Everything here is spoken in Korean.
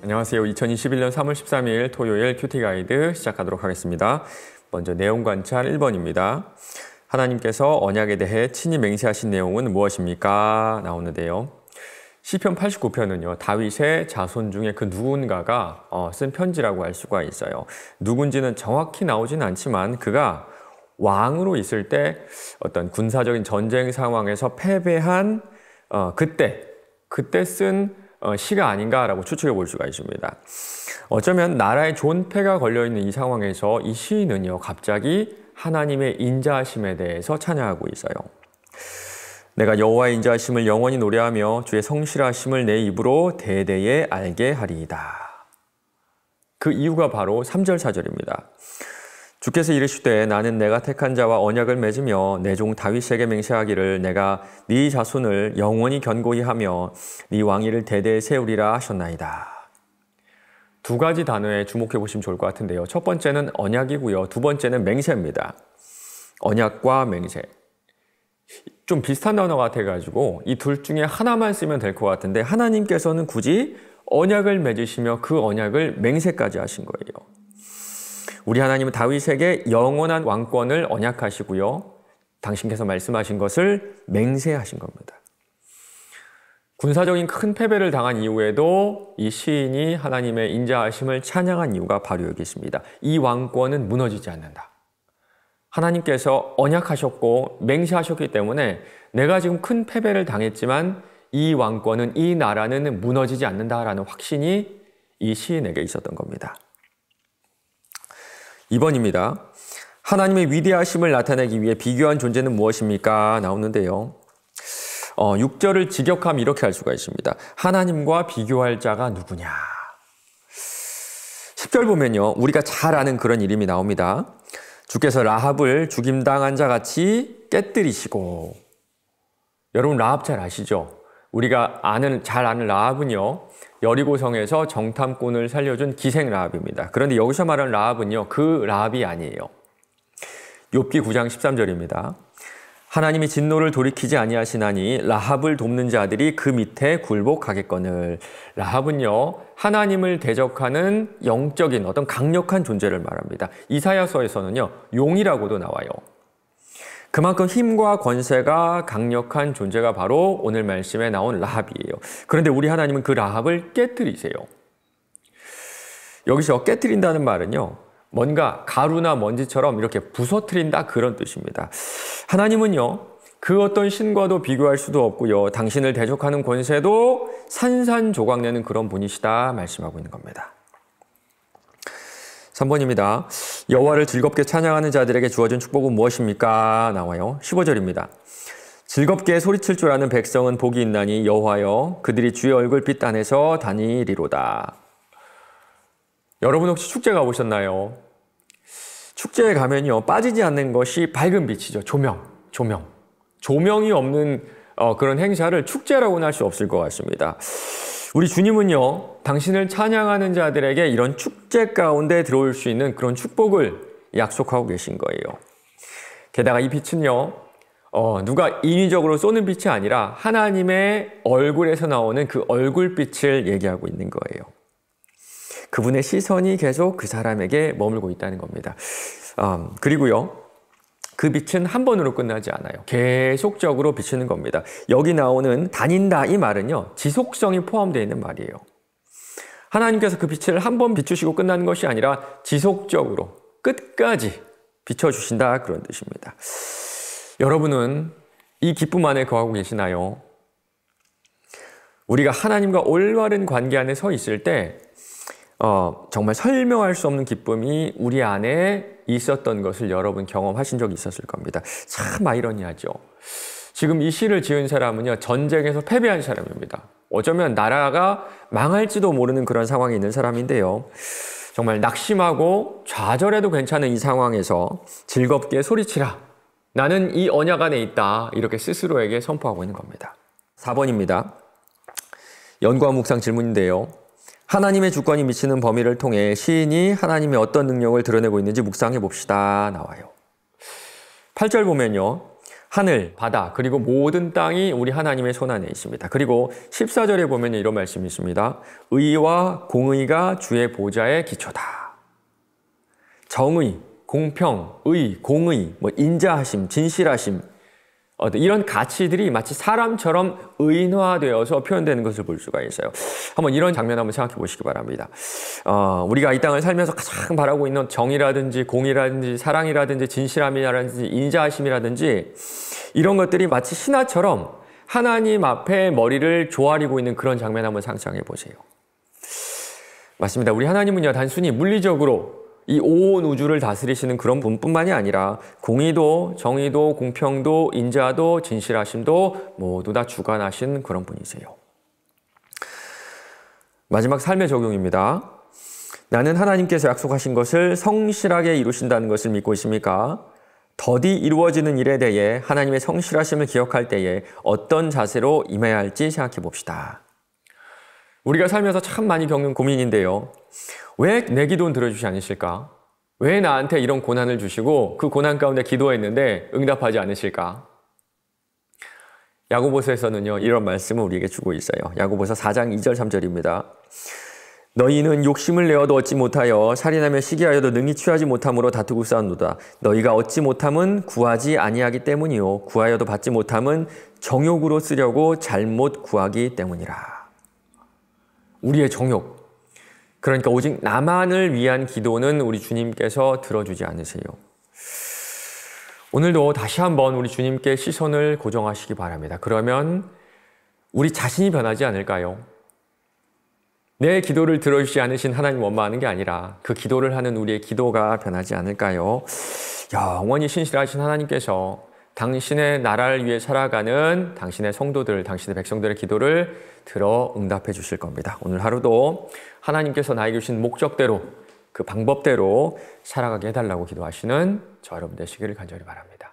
안녕하세요. 2021년 3월 13일 토요일 큐티 가이드 시작하도록 하겠습니다. 먼저 내용 관찰 1번입니다. 하나님께서 언약에 대해 친히 맹세하신 내용은 무엇입니까? 나오는데요. 시편 89편은요. 다윗의 자손 중에 그 누군가가 쓴 편지라고 할 수가 있어요. 누군지는 정확히 나오진 않지만 그가 왕으로 있을 때 어떤 군사적인 전쟁 상황에서 패배한 그때 쓴 시가 아닌가라고 추측해 볼 수가 있습니다. 어쩌면 나라의 존폐가 걸려있는 이 상황에서 이 시인은요, 갑자기 하나님의 인자하심에 대해서 찬양하고 있어요. 내가 여호와의 인자하심을 영원히 노래하며 주의 성실하심을 내 입으로 대대에 알게 하리이다. 그 이유가 바로 3절 4절입니다. 주께서 이르시되 나는 내가 택한 자와 언약을 맺으며 내 종 다윗에게 맹세하기를 내가 네 자손을 영원히 견고히 하며 네 왕위를 대대에 세우리라 하셨나이다. 두 가지 단어에 주목해 보시면 좋을 것 같은데요. 첫 번째는 언약이고요. 두 번째는 맹세입니다. 언약과 맹세. 좀 비슷한 단어 같아가지고 이 둘 중에 하나만 쓰면 될 것 같은데 하나님께서는 굳이 언약을 맺으시며 그 언약을 맹세까지 하신 거예요. 우리 하나님은 다윗에게 영원한 왕권을 언약하시고요. 당신께서 말씀하신 것을 맹세하신 겁니다. 군사적인 큰 패배를 당한 이후에도 이 시인이 하나님의 인자하심을 찬양한 이유가 바로 여기 있습니다. 이 왕권은 무너지지 않는다. 하나님께서 언약하셨고 맹세하셨기 때문에 내가 지금 큰 패배를 당했지만 이 왕권은, 이 나라는 무너지지 않는다라는 확신이 이 시인에게 있었던 겁니다. 2번입니다. 하나님의 위대하심을 나타내기 위해 비교한 존재는 무엇입니까? 나오는데요. 6절을 직역하면 이렇게 할 수가 있습니다. 하나님과 비교할 자가 누구냐? 10절 보면요. 우리가 잘 아는 그런 이름이 나옵니다. 주께서 라합을 죽임당한 자 같이 깨뜨리시고. 여러분 라합 잘 아시죠? 우리가 잘 아는 라합은요. 여리고성에서 정탐꾼을 살려준 기생 라합입니다. 그런데 여기서 말하는 라합은요. 그 라합이 아니에요. 욥기 9장 13절입니다. 하나님이 진노를 돌이키지 아니하시나니 라합을 돕는 자들이 그 밑에 굴복하겠거늘. 라합은요. 하나님을 대적하는 영적인 어떤 강력한 존재를 말합니다. 이사야서에서는요. 용이라고도 나와요. 그만큼 힘과 권세가 강력한 존재가 바로 오늘 말씀에 나온 라합이에요. 그런데 우리 하나님은 그 라합을 깨뜨리세요. 여기서 깨뜨린다는 말은요. 뭔가 가루나 먼지처럼 이렇게 부서뜨린다 그런 뜻입니다. 하나님은요. 그 어떤 신과도 비교할 수도 없고요. 당신을 대적하는 권세도 산산조각내는 그런 분이시다 말씀하고 있는 겁니다. 3번입니다. 여호와를 즐겁게 찬양하는 자들에게 주어진 축복은 무엇입니까? 나와요. 15절입니다. 즐겁게 소리칠 줄 아는 백성은 복이 있나니 여호와여 그들이 주의 얼굴빛 안에서 다니리로다. 여러분 혹시 축제 가보셨나요? 축제에 가면요 빠지지 않는 것이 밝은 빛이죠. 조명이 없는 그런 행사를 축제라고는 할 수 없을 것 같습니다. 우리 주님은요, 당신을 찬양하는 자들에게 이런 축제 가운데 들어올 수 있는 그런 축복을 약속하고 계신 거예요. 게다가 이 빛은요, 누가 인위적으로 쏘는 빛이 아니라 하나님의 얼굴에서 나오는 그 얼굴빛을 얘기하고 있는 거예요. 그분의 시선이 계속 그 사람에게 머물고 있다는 겁니다. 그리고요, 그 빛은 한 번으로 끝나지 않아요. 계속적으로 비치는 겁니다. 여기 나오는 다닌다 이 말은요. 지속성이 포함되어 있는 말이에요. 하나님께서 그 빛을 한 번 비추시고 끝나는 것이 아니라 지속적으로 끝까지 비춰주신다 그런 뜻입니다. 여러분은 이 기쁨 안에 거하고 계시나요? 우리가 하나님과 올바른 관계 안에 서 있을 때 정말 설명할 수 없는 기쁨이 우리 안에 있었던 것을 여러분 경험하신 적이 있었을 겁니다. 참 아이러니하죠. 지금 이 시를 지은 사람은요, 전쟁에서 패배한 사람입니다. 어쩌면 나라가 망할지도 모르는 그런 상황에 있는 사람인데요. 정말 낙심하고 좌절해도 괜찮은 이 상황에서 즐겁게 소리치라. 나는 이 언약 안에 있다. 이렇게 스스로에게 선포하고 있는 겁니다. 4번입니다. 연구와 묵상 질문인데요. 하나님의 주권이 미치는 범위를 통해 시인이 하나님의 어떤 능력을 드러내고 있는지 묵상해 봅시다. 나와요. 8절 보면요. 하늘, 바다, 그리고 모든 땅이 우리 하나님의 손 안에 있습니다. 그리고 14절에 보면 이런 말씀이 있습니다. 의와 공의가 주의 보좌의 기초다. 정의, 공평, 의, 공의, 인자하심, 진실하심, 이런 가치들이 마치 사람처럼 의인화되어서 표현되는 것을 볼 수가 있어요. 한번 이런 장면 한번 생각해 보시기 바랍니다. 우리가 이 땅을 살면서 가장 바라고 있는 정의라든지 공의라든지 사랑이라든지 진실함이라든지 인자하심이라든지 이런 것들이 마치 신하처럼 하나님 앞에 머리를 조아리고 있는 그런 장면 한번 상상해 보세요. 맞습니다. 우리 하나님은요, 단순히 물리적으로 이 온 우주를 다스리시는 그런 분뿐만이 아니라 공의도, 정의도, 공평도, 인자도, 진실하심도 모두 다 주관하신 그런 분이세요. 마지막 삶의 적용입니다. 나는 하나님께서 약속하신 것을 성실하게 이루신다는 것을 믿고 있습니까? 더디 이루어지는 일에 대해 하나님의 성실하심을 기억할 때에 어떤 자세로 임해야 할지 생각해 봅시다. 우리가 살면서 참 많이 겪는 고민인데요. 왜 내 기도는 들어주지 않으실까? 왜 나한테 이런 고난을 주시고 그 고난 가운데 기도했는데 응답하지 않으실까? 야고보서에서는요, 이런 말씀을 우리에게 주고 있어요. 야고보서 4장 2절 3절입니다. 너희는 욕심을 내어도 얻지 못하여 살인하며 시기하여도 능히 취하지 못함으로 다투고 싸우노다. 너희가 얻지 못함은 구하지 아니하기 때문이요 구하여도 받지 못함은 정욕으로 쓰려고 잘못 구하기 때문이라. 우리의 정욕, 그러니까 오직 나만을 위한 기도는 우리 주님께서 들어주지 않으세요. 오늘도 다시 한번 우리 주님께 시선을 고정하시기 바랍니다. 그러면 우리 자신이 변하지 않을까요? 내 기도를 들어주지 않으신 하나님 원망하는 게 아니라 그 기도를 하는 우리의 기도가 변하지 않을까요? 영원히 신실하신 하나님께서 당신의 나라를 위해 살아가는 당신의 성도들, 당신의 백성들의 기도를 들어 응답해 주실 겁니다. 오늘 하루도 하나님께서 나에게 주신 목적대로, 그 방법대로 살아가게 해달라고 기도하시는 저 여러분 되시기를 간절히 바랍니다.